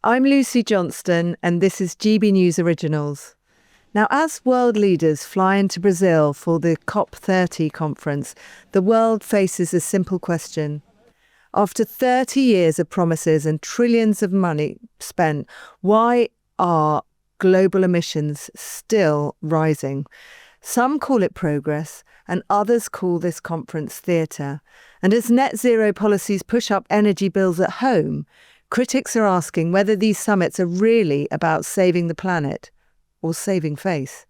I'm Lucy Johnston, and this is GB News Originals. Now, as world leaders fly into Brazil for the COP30 conference, the world faces a simple question. After 30 years of promises and trillions of money spent, why are global emissions still rising? Some call it progress, and others call this conference theatre. And as net zero policies push up energy bills at home, critics are asking whether these summits are really about saving the planet or saving face.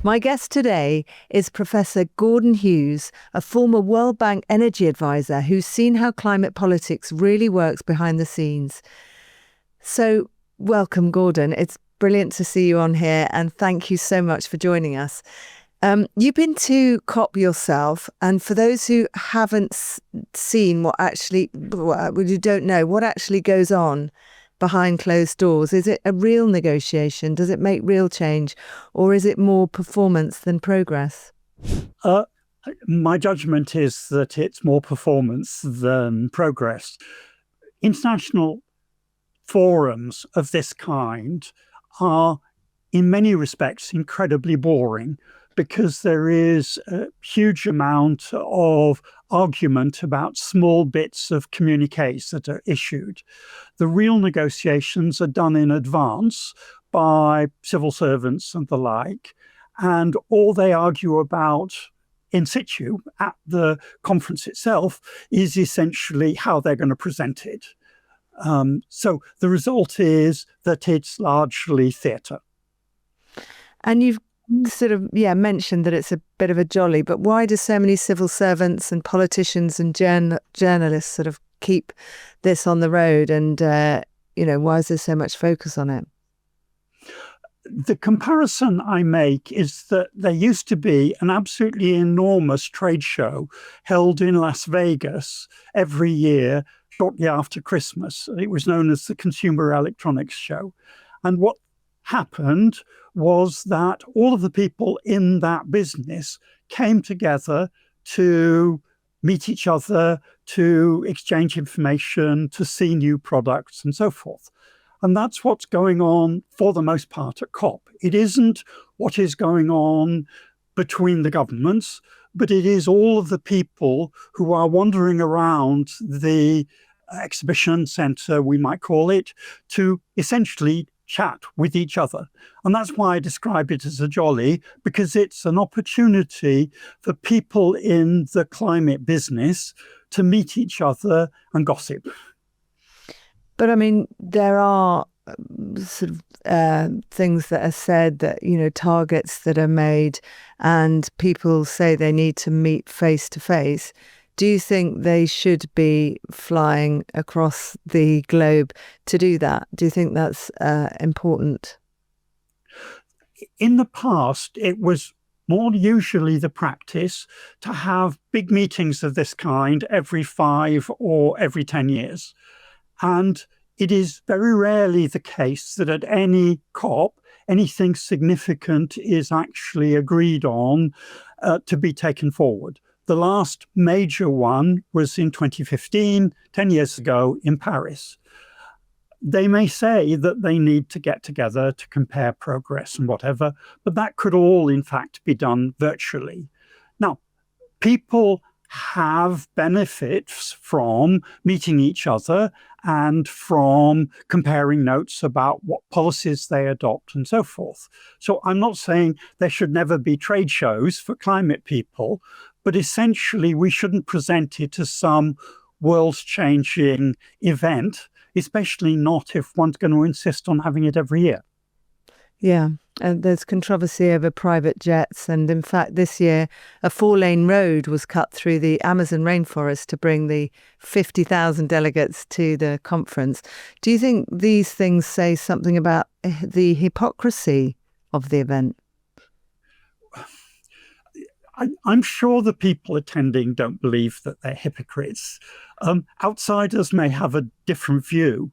My guest today is Professor Gordon Hughes, a former World Bank energy advisor who's seen how climate politics really works behind the scenes. So, welcome, Gordon. It's brilliant to see you on here, and thank you so much for joining us. You've been to COP yourself, and for those who haven't seen you don't know, what actually goes on behind closed doors? Is it a real negotiation? Does it make real change? Or is it more performance than progress? My judgment is that it's more performance than progress. International forums of this kind are, in many respects, incredibly boring, because there is a huge amount of argument about small bits of communiques that are issued. The real negotiations are done in advance by civil servants and the like, and all they argue about in situ at the conference itself is essentially how they're going to present it. So the result is that it's largely theatre. And you've sort of mentioned that it's a bit of a jolly, but why do so many civil servants and politicians and journalists sort of keep this on the road, and why is there so much focus on it? The comparison I make is that there used to be an absolutely enormous trade show held in Las Vegas every year shortly after Christmas. It was known as the Consumer Electronics Show. And what happened was that all of the people in that business came together to meet each other, to exchange information, to see new products and so forth. And that's what's going on for the most part at COP. It isn't what is going on between the governments, but it is all of the people who are wandering around the exhibition centre, we might call it, to essentially chat with each other. And that's why I describe it as a jolly, because it's an opportunity for people in the climate business to meet each other and gossip. But I mean, there are sort of things that are said that, targets that are made, and people say they need to meet face to face. Do you think they should be flying across the globe to do that? Do you think that's important? In the past, it was more usually the practice to have big meetings of this kind every 5 or every 10 years. And it is very rarely the case that at any COP, anything significant is actually agreed on to be taken forward. The last major one was in 2015, 10 years ago in Paris. They may say that they need to get together to compare progress and whatever, but that could all, in fact, be done virtually. Now, people have benefits from meeting each other and from comparing notes about what policies they adopt and so forth. So I'm not saying there should never be trade shows for climate people, but essentially we shouldn't present it as some world-changing event, especially not if one's going to insist on having it every year. Yeah, and there's controversy over private jets. And in fact, this year, a 4-lane road was cut through the Amazon rainforest to bring the 50,000 delegates to the conference. Do you think these things say something about the hypocrisy of the event? I'm sure the people attending don't believe that they're hypocrites. Outsiders may have a different view.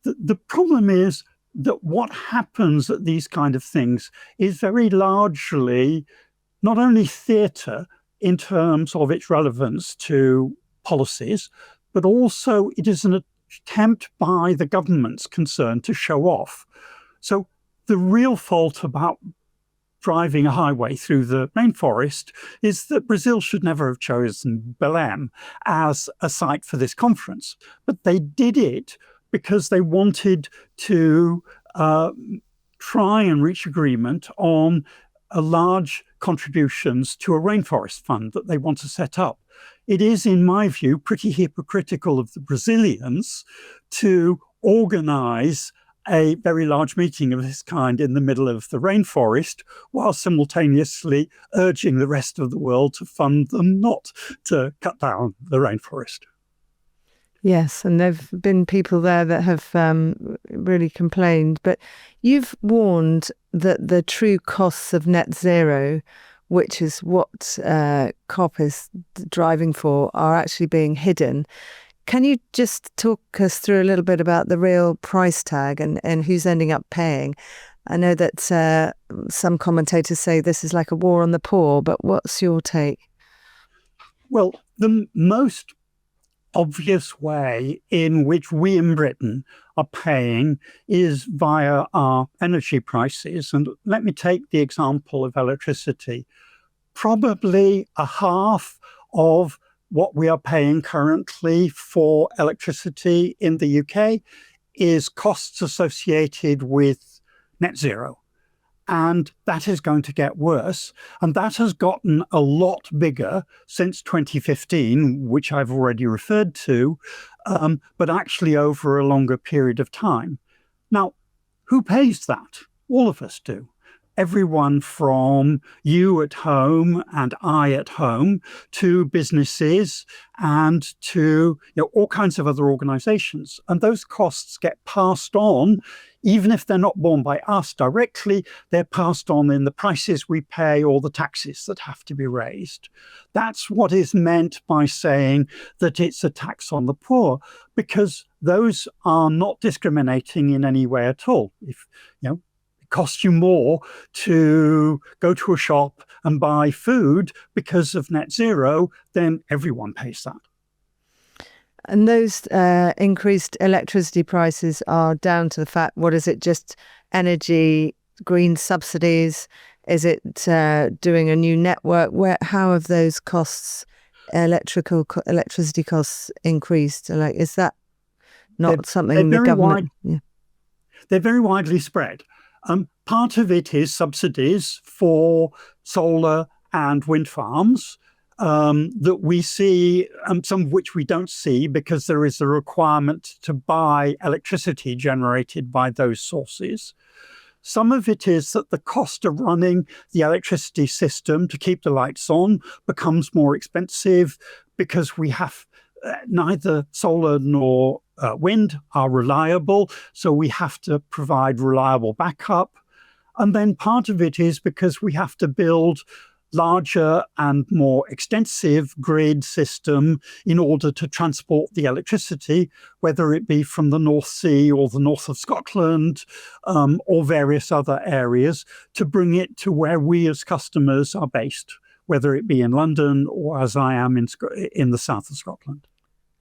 The problem is that what happens at these kind of things is very largely not only theatre in terms of its relevance to policies, but also it is an attempt by the government's concerned to show off. So the real fault about driving a highway through the rainforest is that Brazil should never have chosen Belém as a site for this conference. But they did it because they wanted to try and reach agreement on large contributions to a rainforest fund that they want to set up. It is, in my view, pretty hypocritical of the Brazilians to organize a very large meeting of this kind in the middle of the rainforest, while simultaneously urging the rest of the world to fund them not to cut down the rainforest. Yes, and there have been people there that have really complained. But you've warned that the true costs of net zero, which is what COP is driving for, are actually being hidden. Can you just talk us through a little bit about the real price tag and who's ending up paying? I know that some commentators say this is like a war on the poor, but what's your take? Well, the most obvious way in which we in Britain are paying is via our energy prices. And let me take the example of electricity. Probably a half of what we are paying currently for electricity in the UK is costs associated with net zero. And that is going to get worse. And that has gotten a lot bigger since 2015, which I've already referred to, but actually over a longer period of time. Now, who pays that? All of us do. Everyone from you at home and I at home to businesses and to all kinds of other organizations. And those costs get passed on, even if they're not borne by us directly, they're passed on in the prices we pay or the taxes that have to be raised. That's what is meant by saying that it's a tax on the poor, because those are not discriminating in any way at all. If costs you more to go to a shop and buy food because of net zero, then everyone pays that. And those increased electricity prices are down to the fact, what is it, just energy, green subsidies? Is it doing a new network? How have those costs, electricity costs increased? Like, is that not something the government... They're very widely spread. Part of it is subsidies for solar and wind farms that we see, some of which we don't see because there is a requirement to buy electricity generated by those sources. Some of it is that the cost of running the electricity system to keep the lights on becomes more expensive because we have neither solar nor wind are reliable, so we have to provide reliable backup. And then part of it is because we have to build larger and more extensive grid system in order to transport the electricity, whether it be from the North Sea or the north of Scotland or various other areas, to bring it to where we as customers are based, whether it be in London or as I am in the south of Scotland.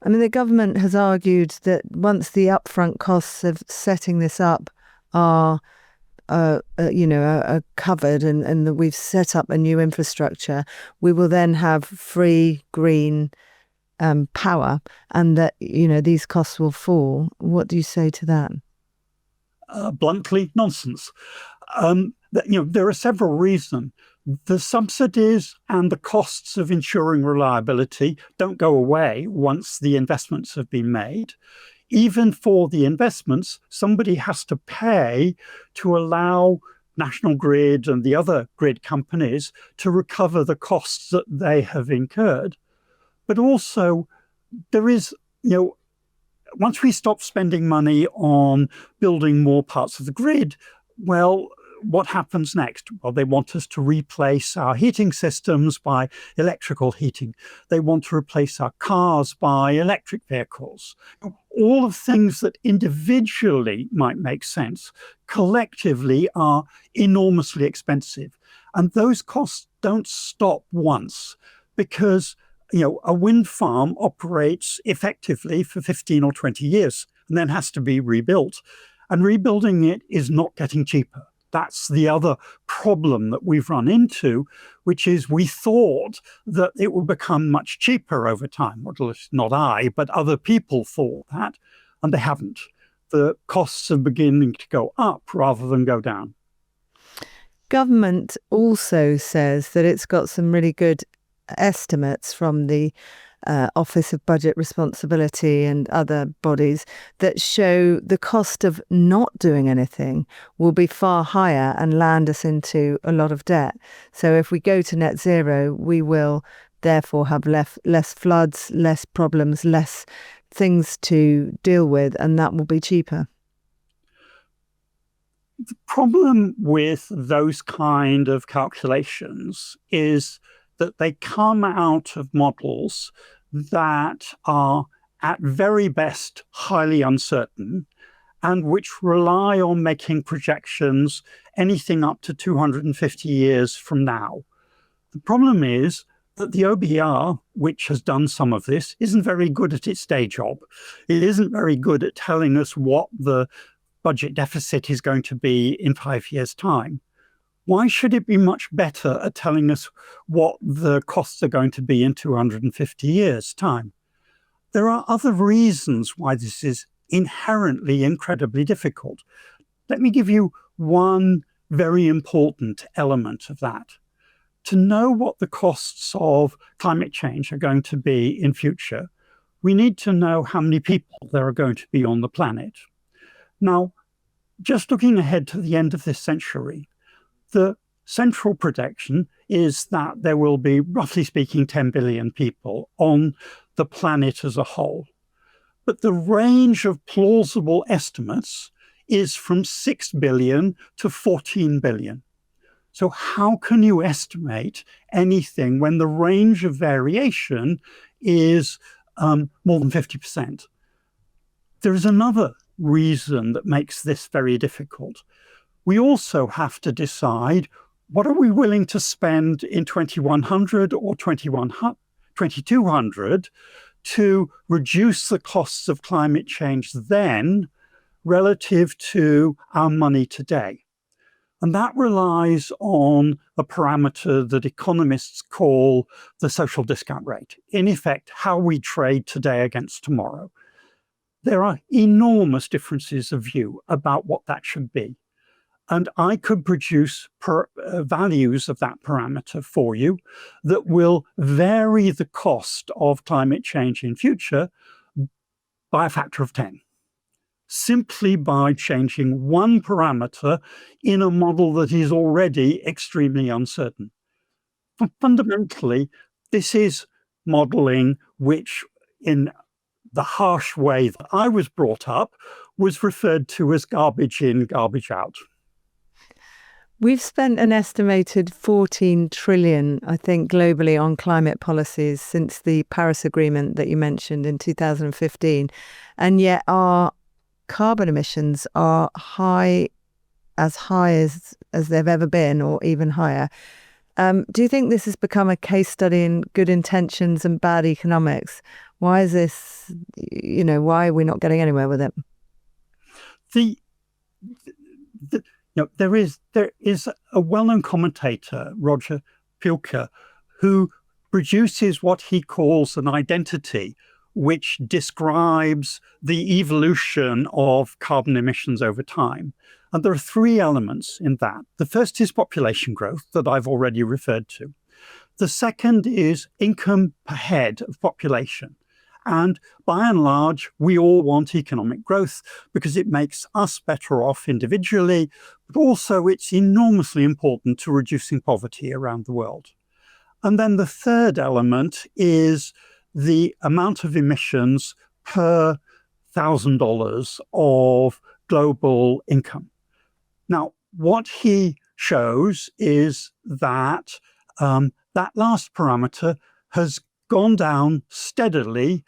I mean, the government has argued that once the upfront costs of setting this up are covered and that we've set up a new infrastructure, we will then have free green power, and that these costs will fall. What do you say to that? Bluntly, nonsense. There are several reasons. The subsidies and the costs of ensuring reliability don't go away once the investments have been made. Even for the investments, somebody has to pay to allow National Grid and the other grid companies to recover the costs that they have incurred. But also, there is, once we stop spending money on building more parts of the grid, well, what happens next? Well, they want us to replace our heating systems by electrical heating. They want to replace our cars by electric vehicles. All of things that individually might make sense, collectively are enormously expensive. And those costs don't stop once, because a wind farm operates effectively for 15 or 20 years and then has to be rebuilt. And rebuilding it is not getting cheaper. That's the other problem that we've run into, which is we thought that it would become much cheaper over time. Well, not I, but other people thought that, and they haven't. The costs are beginning to go up rather than go down. Government also says that it's got some really good estimates from the Office of Budget Responsibility and other bodies that show the cost of not doing anything will be far higher and land us into a lot of debt. So if we go to net zero, we will therefore have less floods, less problems, less things to deal with, and that will be cheaper. The problem with those kind of calculations is that they come out of models that are at very best highly uncertain and which rely on making projections anything up to 250 years from now. The problem is that the OBR, which has done some of this, isn't very good at its day job. It isn't very good at telling us what the budget deficit is going to be in 5 years' time. Why should it be much better at telling us what the costs are going to be in 250 years' time? There are other reasons why this is inherently incredibly difficult. Let me give you one very important element of that. To know what the costs of climate change are going to be in future, we need to know how many people there are going to be on the planet. Now, just looking ahead to the end of this century, the central projection is that there will be, roughly speaking, 10 billion people on the planet as a whole. But the range of plausible estimates is from 6 billion to 14 billion. So how can you estimate anything when the range of variation is more than 50%? There is another reason that makes this very difficult. We also have to decide, what are we willing to spend in 2100 or 2200 to reduce the costs of climate change then relative to our money today? And that relies on a parameter that economists call the social discount rate. In effect, how we trade today against tomorrow. There are enormous differences of view about what that should be. And I could produce values of that parameter for you that will vary the cost of climate change in future by a factor of 10, simply by changing one parameter in a model that is already extremely uncertain. Fundamentally, this is modeling which, in the harsh way that I was brought up, was referred to as garbage in, garbage out. We've spent an estimated 14 trillion, I think, globally on climate policies since the Paris Agreement that you mentioned in 2015. And yet our carbon emissions are high as they've ever been, or even higher. Do you think this has become a case study in good intentions and bad economics? Why is this, why are we not getting anywhere with it? There is a well-known commentator, Roger Pielke, who produces what he calls an identity, which describes the evolution of carbon emissions over time. And there are three elements in that. The first is population growth that I've already referred to. The second is income per head of population. And by and large, we all want economic growth because it makes us better off individually, but also it's enormously important to reducing poverty around the world. And then the third element is the amount of emissions per $1,000 of global income. Now, what he shows is that that last parameter has gone down steadily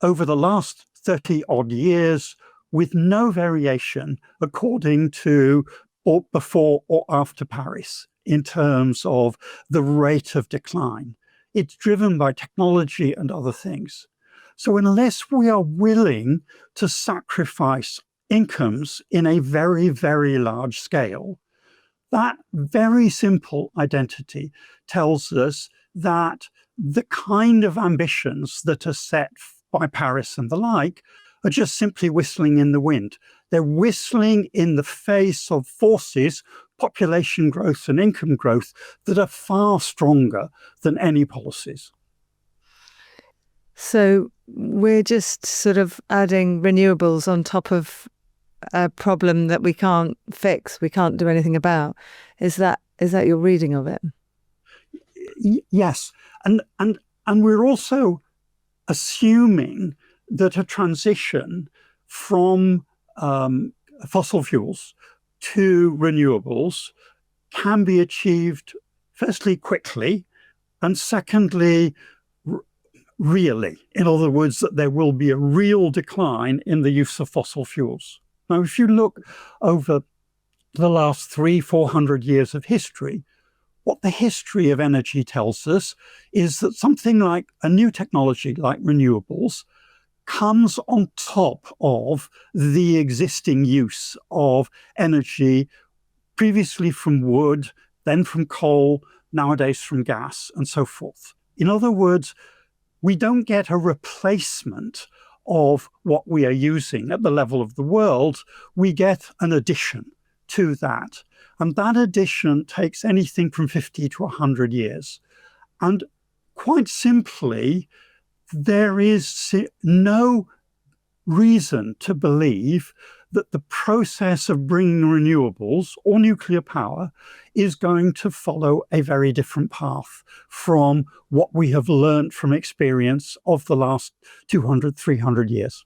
over the last 30 odd years with no variation according to or before or after Paris in terms of the rate of decline. It's driven by technology and other things. So unless we are willing to sacrifice incomes in a very, very large scale, that very simple identity tells us that the kind of ambitions that are set by Paris and the like are just simply whistling in the wind. They're whistling in the face of forces, population growth and income growth, that are far stronger than any policies. So we're just sort of adding renewables on top of a problem that we can't fix, we can't do anything about. Is that your reading of it? Yes. And we're also assuming that a transition from fossil fuels to renewables can be achieved, firstly, quickly, and secondly, really. In other words, that there will be a real decline in the use of fossil fuels. Now, if you look over the last 300-400 years of history, what the history of energy tells us is that something like a new technology like renewables comes on top of the existing use of energy, previously from wood, then from coal, nowadays from gas, and so forth. In other words, we don't get a replacement of what we are using at the level of the world. We get an addition to that. And that addition takes anything from 50 to 100 years. And quite simply, there is no reason to believe that the process of bringing renewables or nuclear power is going to follow a very different path from what we have learned from experience of the last 200, 300 years.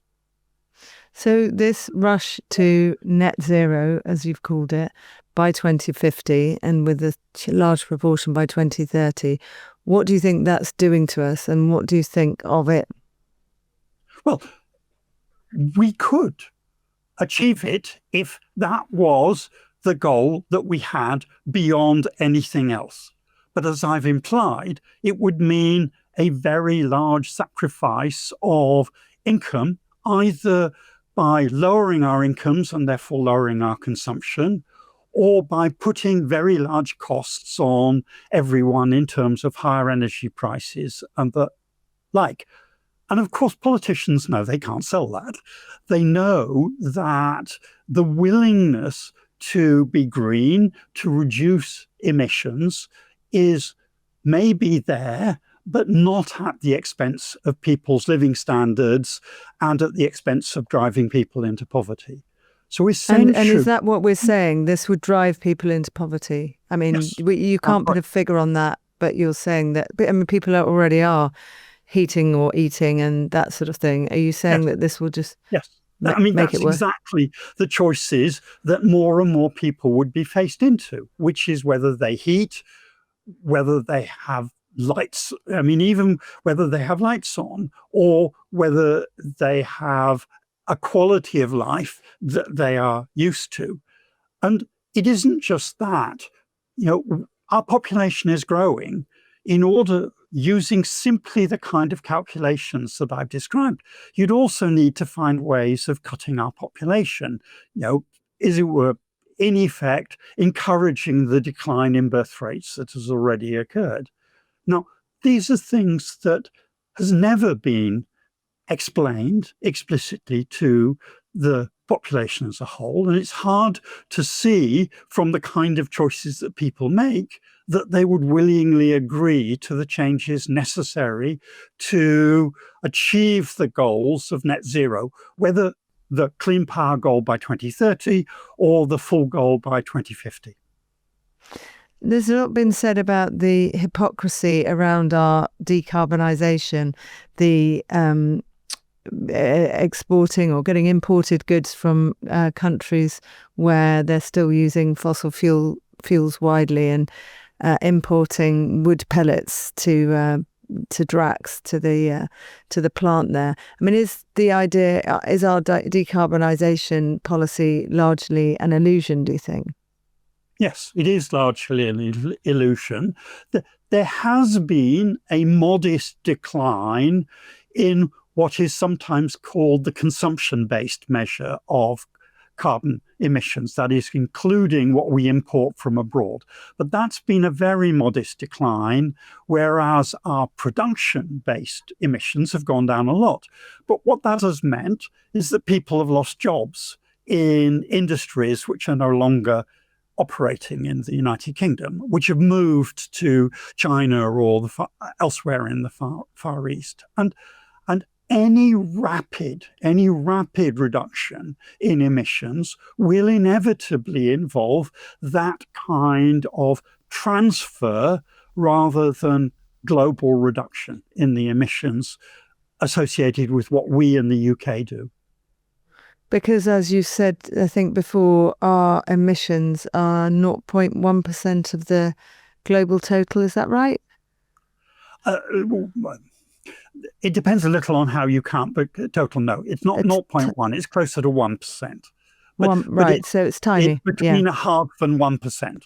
So this rush to net zero, as you've called it, by 2050 and with a large proportion by 2030, what do you think that's doing to us and what do you think of it? Well, we could achieve it if that was the goal that we had beyond anything else. But as I've implied, it would mean a very large sacrifice of income, either by lowering our incomes and therefore lowering our consumption, or by putting very large costs on everyone in terms of higher energy prices and the like. And of course, politicians know they can't sell that. They know that the willingness to be green, to reduce emissions, is maybe there, but not at the expense of people's living standards and at the expense of driving people into poverty. So essentially, and is that what we're saying? This would drive people into poverty? I mean, yes, you can't put a figure on that, but you're saying that, I mean, people already are heating or eating and that sort of thing. Are you saying that this will just yes. I mean, make that's it worse? exactly the choices that more and more people would be faced into, which is whether they heat, whether they have lights, I mean, even whether they have lights on, or whether they have a quality of life that they are used to. And it isn't just that. You know, our population is growing. In order, using simply the kind of calculations that I've described, you'd also need to find ways of cutting our population. You know, as it were, in effect, encouraging the decline in birth rates that has already occurred. Now, these are things that has never been explained explicitly to the population as a whole, and it's hard to see from the kind of choices that people make that they would willingly agree to the changes necessary to achieve the goals of net zero, whether the clean power goal by 2030 or the full goal by 2050. There's a lot been said about the hypocrisy around our decarbonisation, the exporting or getting imported goods from countries where they're still using fossil fuels widely, and importing wood pellets to Drax, to the plant there. I mean, is our decarbonisation policy largely an illusion, do you think? Yes, it is largely an illusion. there has been a modest decline in what is sometimes called the consumption-based measure of carbon emissions, that is, including what we import from abroad. But that's been a very modest decline, whereas our production-based emissions have gone down a lot. But what that has meant is that people have lost jobs in industries which are no longer operating in the United Kingdom, which have moved to China or elsewhere in the Far East. And any rapid reduction in emissions will inevitably involve that kind of transfer rather than global reduction in the emissions associated with what we in the UK do. Because as you said, I think before, our emissions are 0.1% of the global total, is that right? It depends a little on how you count, but total, no. It's not 0.1, it's closer to 1%. Right, so it's tiny. It's between a half and 1%.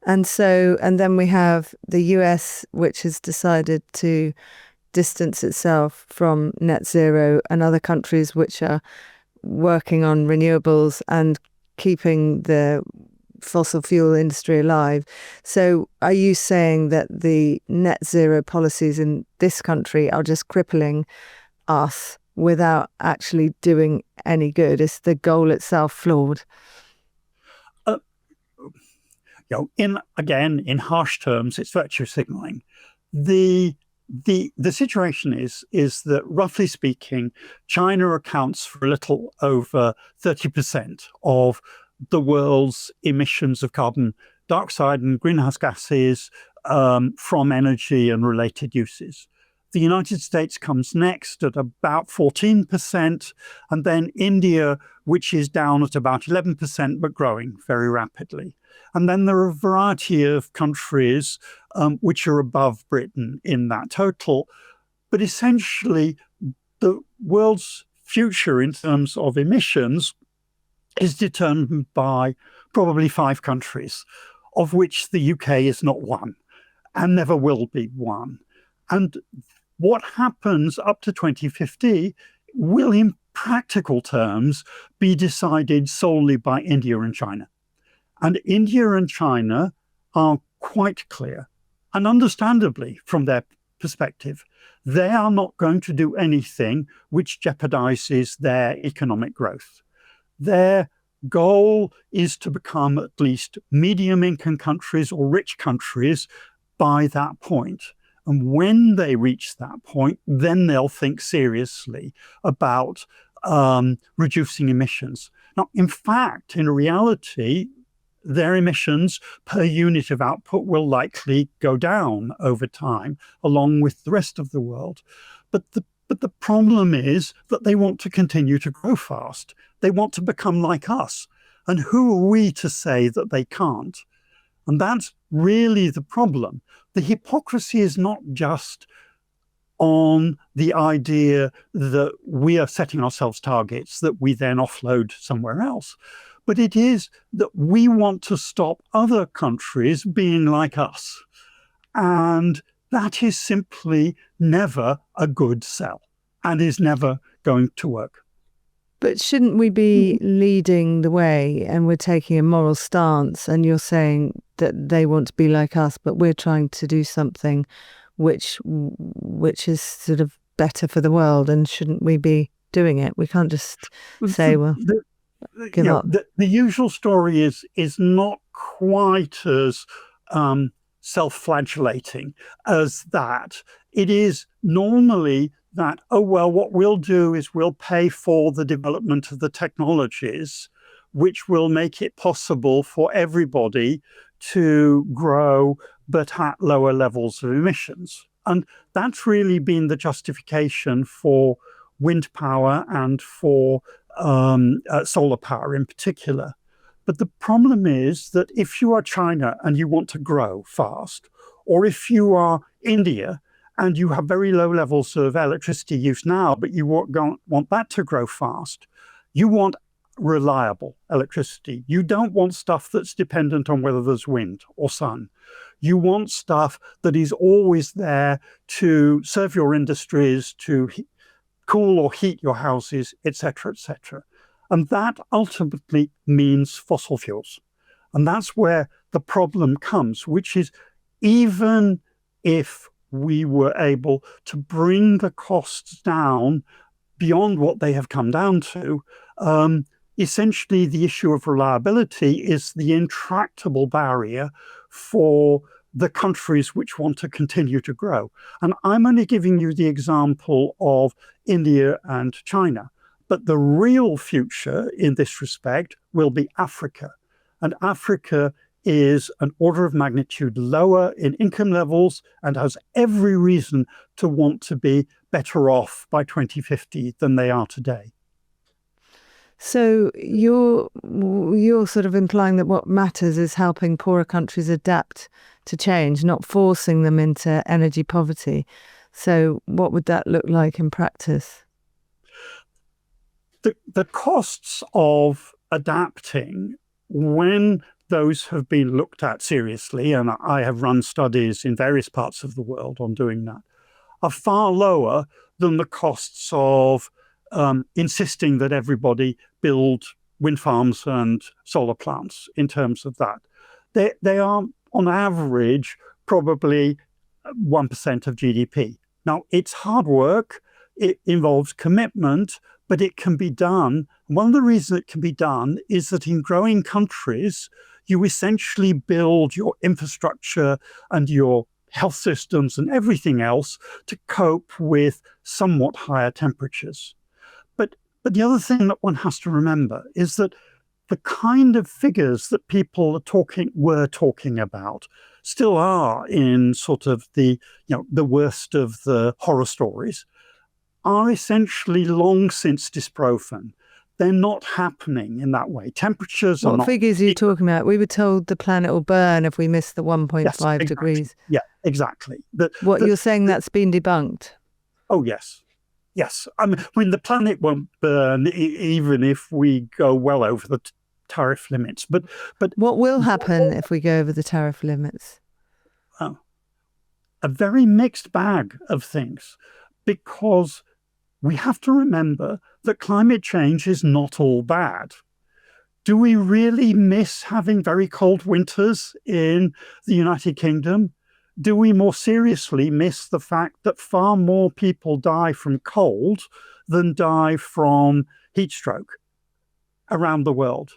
And then we have the US, which has decided to distance itself from net zero, and other countries which are working on renewables and keeping the fossil fuel industry alive. So are you saying that the net zero policies in this country are just crippling us without actually doing any good? Is the goal itself flawed? In harsh terms, it's virtue signaling. The situation is that, roughly speaking, China accounts for a little over 30% of the world's emissions of carbon dioxide and greenhouse gases from energy and related uses. The United States comes next at about 14%, and then India, which is down at about 11%, but growing very rapidly. And then there are a variety of countries which are above Britain in that total. But essentially, the world's future in terms of emissions is determined by probably 5 countries, of which the UK is not one and never will be one. And what happens up to 2050 will, in practical terms, be decided solely by India and China. And India and China are quite clear, and understandably from their perspective, they are not going to do anything which jeopardizes their economic growth. Their goal is to become at least medium-income countries or rich countries by that point. And when they reach that point, then they'll think seriously about reducing emissions. Now, in fact, in reality, their emissions per unit of output will likely go down over time, along with the rest of the world. But the problem is that they want to continue to grow fast. They want to become like us. And who are we to say that they can't? And that's really the problem. The hypocrisy is not just on the idea that we are setting ourselves targets that we then offload somewhere else, but it is that we want to stop other countries being like us. And that is simply never a good sell and is never going to work. But shouldn't we be leading the way, and we're taking a moral stance, and you're saying that they want to be like us, but we're trying to do something which is sort of better for the world, and shouldn't we be doing it? We can't just say, well, give up. The usual story is not quite as self-flagellating as that. It is normally that, oh, well, what we'll do is we'll pay for the development of the technologies which will make it possible for everybody to grow, but at lower levels of emissions. And that's really been the justification for wind power and for solar power in particular. But the problem is that if you are China and you want to grow fast, or if you are India and you have very low levels of electricity use now, but you want that to grow fast, you want reliable electricity. You don't want stuff that's dependent on whether there's wind or sun. You want stuff that is always there to serve your industries, to cool or heat your houses, etc., etc. And that ultimately means fossil fuels. And that's where the problem comes, which is even if we were able to bring the costs down beyond what they have come down to, essentially the issue of reliability is the intractable barrier for the countries which want to continue to grow. And I'm only giving you the example of India and China. But the real future in this respect will be Africa. And Africa is an order of magnitude lower in income levels and has every reason to want to be better off by 2050 than they are today. So you're sort of implying that what matters is helping poorer countries adapt to change, not forcing them into energy poverty. So what would that look like in practice? The costs of adapting, when those have been looked at seriously, and I have run studies in various parts of the world on doing that, are far lower than the costs of insisting that everybody build wind farms and solar plants in terms of that. They are, on average, probably 1% of GDP. Now, it's hard work, it involves commitment, but it can be done. One of the reasons it can be done is that in growing countries, you essentially build your infrastructure and your health systems and everything else to cope with somewhat higher temperatures. But the other thing that one has to remember is that the kind of figures that people were talking about still are in sort of the worst of the horror stories, are essentially long since disproven. They're not happening in that way. Temperatures are not... What figures are you talking about? We were told the planet will burn if we miss the 1.5 exactly. degrees. Yeah, exactly. You're saying that's been debunked? Oh, yes. Yes. I mean, the planet won't burn even if we go well over the tariff limits. But what will happen if we go over the tariff limits? A very mixed bag of things, because we have to remember that climate change is not all bad. Do we really miss having very cold winters in the United Kingdom? Do we more seriously miss the fact that far more people die from cold than die from heat stroke around the world?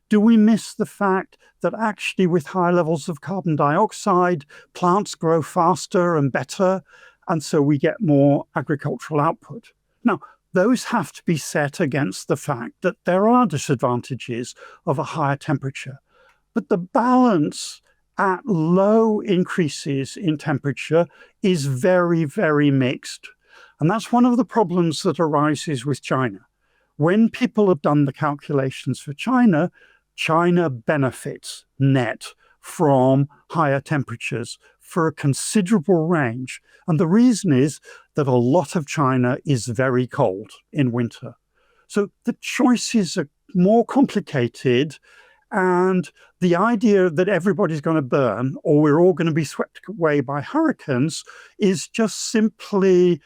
Do we miss the fact that actually with high levels of carbon dioxide, plants grow faster and better, and so we get more agricultural output? Now, those have to be set against the fact that there are disadvantages of a higher temperature. But the balance at low increases in temperature is very, very mixed. And that's one of the problems that arises with China. When people have done the calculations for China, China benefits net from higher temperatures for a considerable range. And the reason is that a lot of China is very cold in winter. So the choices are more complicated. And the idea that everybody's going to burn or we're all going to be swept away by hurricanes is just simply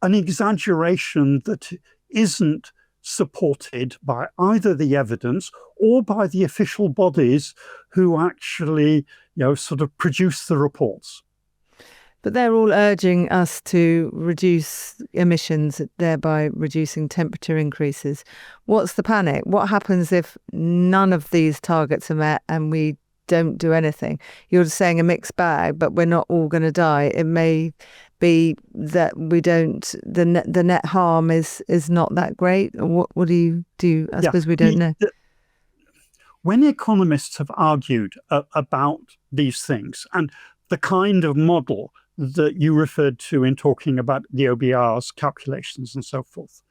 an exaggeration that isn't supported by either the evidence or by the official bodies who actually, sort of produce the reports. But they're all urging us to reduce emissions, thereby reducing temperature increases. What's the panic? What happens if none of these targets are met and we don't do anything? You're saying a mixed bag, but we're not all going to die. It may be that we don't, the net harm is not that great. What do you do? I suppose we don't know. When economists have argued about these things and the kind of model that you referred to in talking about the OBR's calculations and so forth,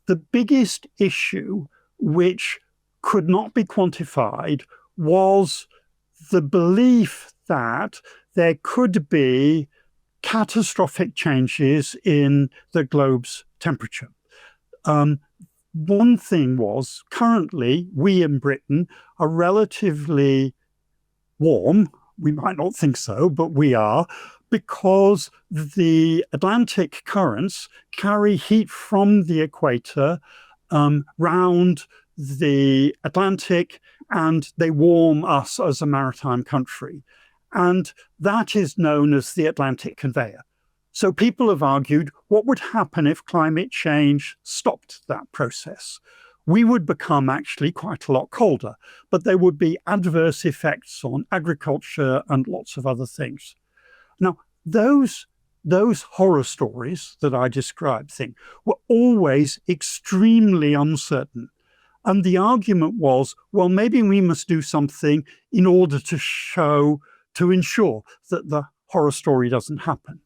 the biggest issue which could not be quantified was the belief that there could be catastrophic changes in the globe's temperature. One thing was, currently, we in Britain are relatively warm, we might not think so, but we are, because the Atlantic currents carry heat from the equator round the Atlantic, and they warm us as a maritime country. And that is known as the Atlantic conveyor. So people have argued, what would happen if climate change stopped that process? We would become actually quite a lot colder, but there would be adverse effects on agriculture and lots of other things. Now, those horror stories that I described were always extremely uncertain. And the argument was, well, maybe we must do something in order to ensure that the horror story doesn't happen.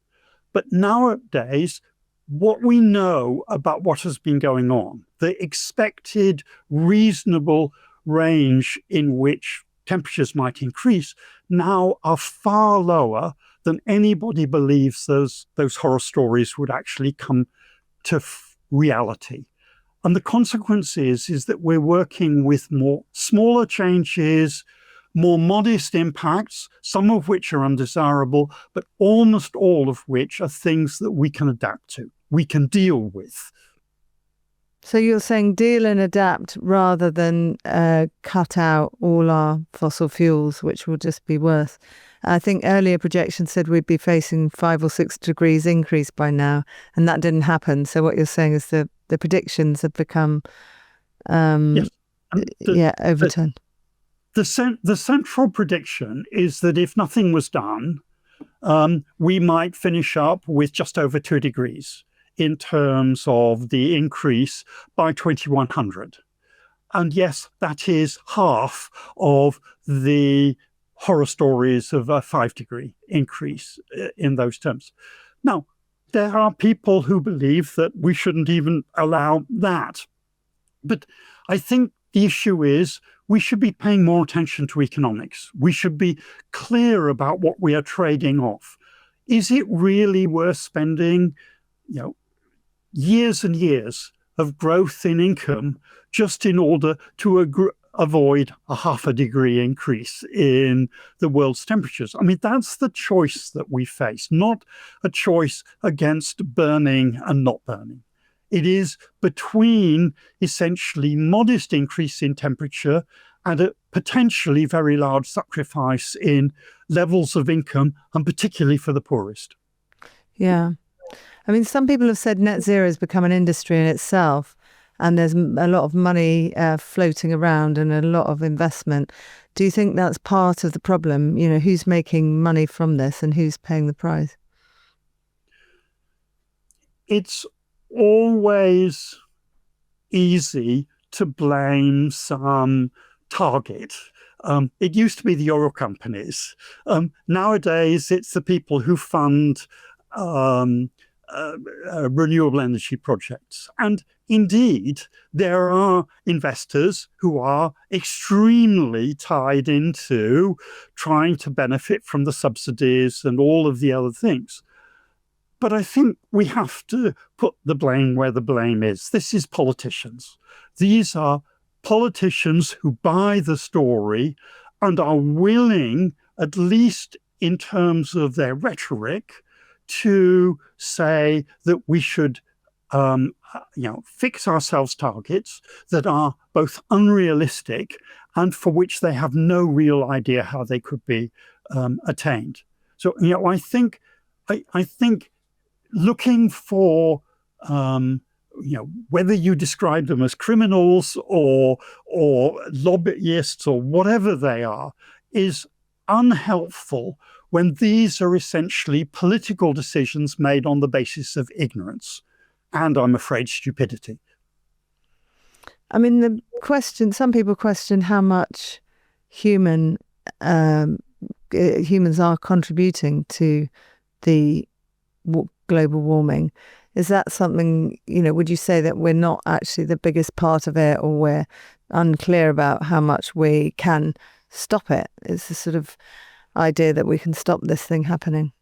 But nowadays, what we know about what has been going on, the expected reasonable range in which temperatures might increase, now are far lower than anybody believes those horror stories would actually come to reality. And the consequence is that we're working with smaller changes, more modest impacts, some of which are undesirable, but almost all of which are things that we can adapt to, we can deal with. So you're saying deal and adapt rather than cut out all our fossil fuels, which will just be worse. I think earlier projections said we'd be facing 5 or 6 degrees increase by now, and that didn't happen. So what you're saying is the predictions have become overturned. The central prediction is that if nothing was done, we might finish up with just over 2 degrees in terms of the increase by 2100. And yes, that is half of the horror stories of a 5-degree increase in those terms. Now, there are people who believe that we shouldn't even allow that. But I think the issue is we should be paying more attention to economics. We should be clear about what we are trading off. Is it really worth spending, years and years of growth in income just in order to avoid a 0.5 degree increase in the world's temperatures? I mean, that's the choice that we face, not a choice against burning and not burning. It is between essentially modest increase in temperature and a potentially very large sacrifice in levels of income, and particularly for the poorest. Yeah. I mean, some people have said net zero has become an industry in itself, and there's a lot of money floating around and a lot of investment. Do you think that's part of the problem? Who's making money from this and who's paying the price? It's always easy to blame some target. It used to be the oil companies. Nowadays, it's the people who fund renewable energy projects. And indeed, there are investors who are extremely tied into trying to benefit from the subsidies and all of the other things. But I think we have to put the blame where the blame is. This is politicians. These are politicians who buy the story and are willing, at least in terms of their rhetoric, to say that we should fix ourselves targets that are both unrealistic and for which they have no real idea how they could be attained. So I think looking for whether you describe them as criminals or lobbyists or whatever they are is unhelpful when these are essentially political decisions made on the basis of ignorance and, I'm afraid, stupidity. I mean, some people question how much humans are contributing to the global warming. Is that something, would you say that we're not actually the biggest part of it, or we're unclear about how much we can stop it? It's a sort of idea that we can stop this thing happening.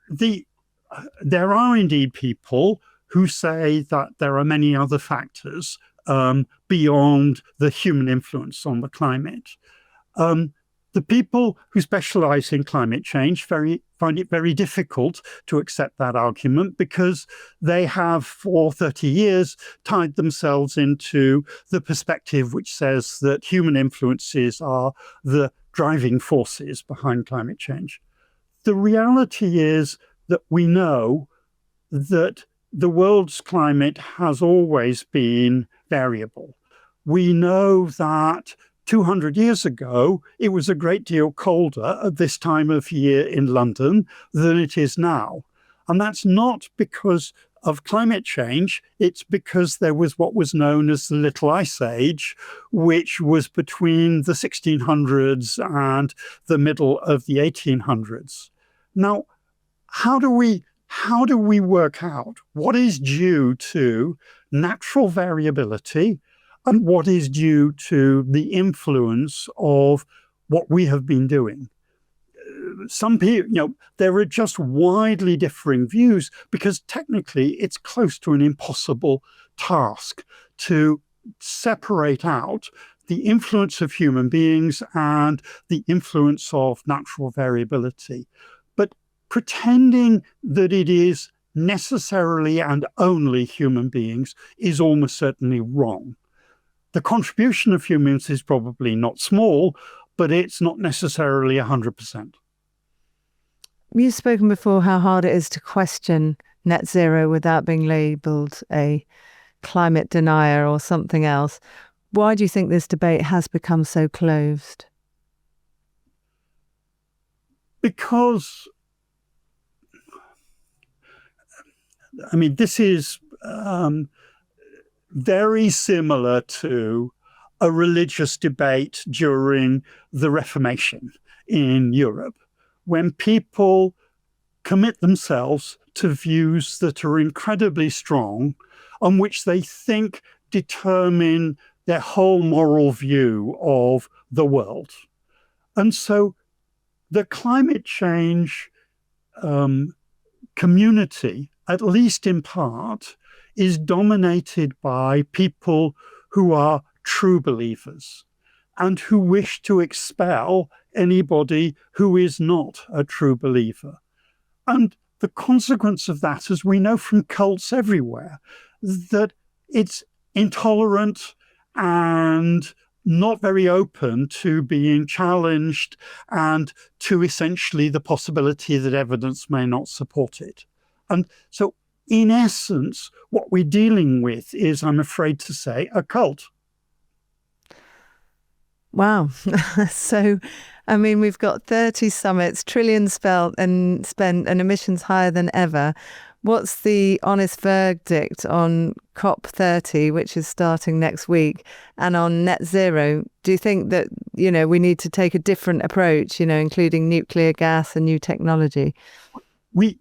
There are indeed people who say that there are many other factors beyond the human influence on the climate. The people who specialize in climate change find it very difficult to accept that argument because they have for 30 years tied themselves into the perspective which says that human influences are the driving forces behind climate change. The reality is that we know that the world's climate has always been variable. We know that 200 years ago, it was a great deal colder at this time of year in London than it is now. And that's not because of climate change, it's because there was what was known as the Little Ice Age, which was between the 1600s and the middle of the 1800s. Now, how do we work out what is due to natural variability and what is due to the influence of what we have been doing? Some people, there are just widely differing views because technically it's close to an impossible task to separate out the influence of human beings and the influence of natural variability. But pretending that it is necessarily and only human beings is almost certainly wrong. The contribution of humans is probably not small, but it's not necessarily 100%. You've spoken before how hard it is to question net zero without being labelled a climate denier or something else. Why do you think this debate has become so closed? Because, this is very similar to a religious debate during the Reformation in Europe, when people commit themselves to views that are incredibly strong, on which they think determine their whole moral view of the world. And so the climate change community, at least in part, is dominated by people who are true believers and who wish to expel anybody who is not a true believer. And the consequence of that, as we know from cults everywhere, that it's intolerant and not very open to being challenged and to essentially the possibility that evidence may not support it. And so in essence, what we're dealing with is, I'm afraid to say, a cult. Wow. So, we've got 30 summits, trillions spent and emissions higher than ever. What's the honest verdict on COP30, which is starting next week, and on net zero? Do you think that, we need to take a different approach, including nuclear gas and new technology? We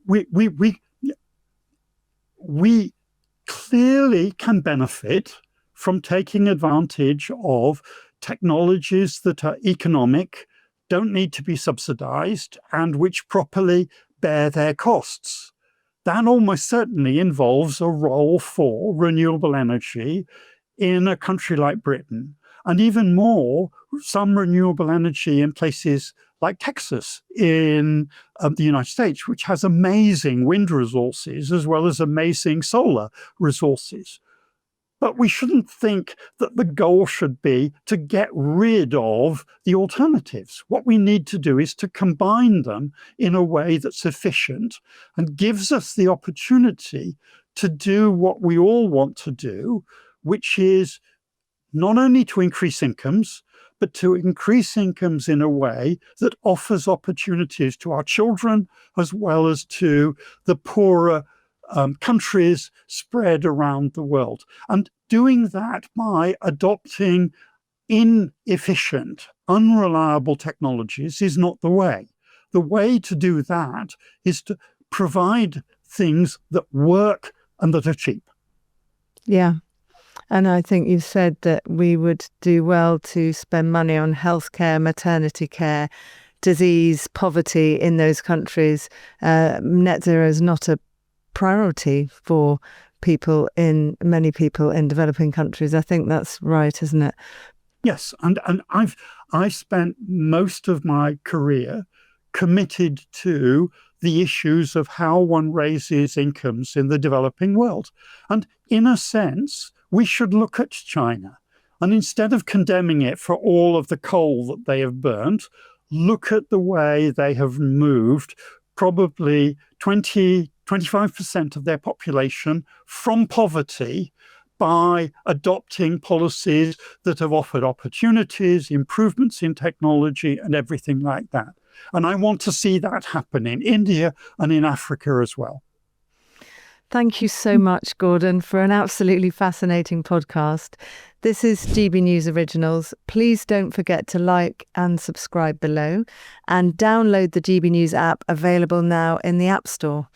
clearly can benefit from taking advantage of technologies that are economic, don't need to be subsidized, and which properly bear their costs. That almost certainly involves a role for renewable energy in a country like Britain, and even more, some renewable energy in places like Texas in the United States, which has amazing wind resources as well as amazing solar resources. But we shouldn't think that the goal should be to get rid of the alternatives. What we need to do is to combine them in a way that's efficient and gives us the opportunity to do what we all want to do, which is not only to increase incomes, but to increase incomes in a way that offers opportunities to our children as well as to the poorer countries spread around the world. And doing that by adopting inefficient, unreliable technologies is not the way. The way to do that is to provide things that work and that are cheap. Yeah. And I think you've said that we would do well to spend money on healthcare, maternity care, disease, poverty in those countries. Net zero is not a priority for many people in developing countries. I think that's right, isn't it? Yes, and I spent most of my career committed to the issues of how one raises incomes in the developing world. And in a sense, we should look at China. And instead of condemning it for all of the coal that they have burnt, look at the way they have moved probably 25% of their population from poverty by adopting policies that have offered opportunities, improvements in technology, and everything like that. And I want to see that happen in India and in Africa as well. Thank you so much, Gordon, for an absolutely fascinating podcast. This is GB News Originals. Please don't forget to like and subscribe below and download the GB News app, available now in the App Store.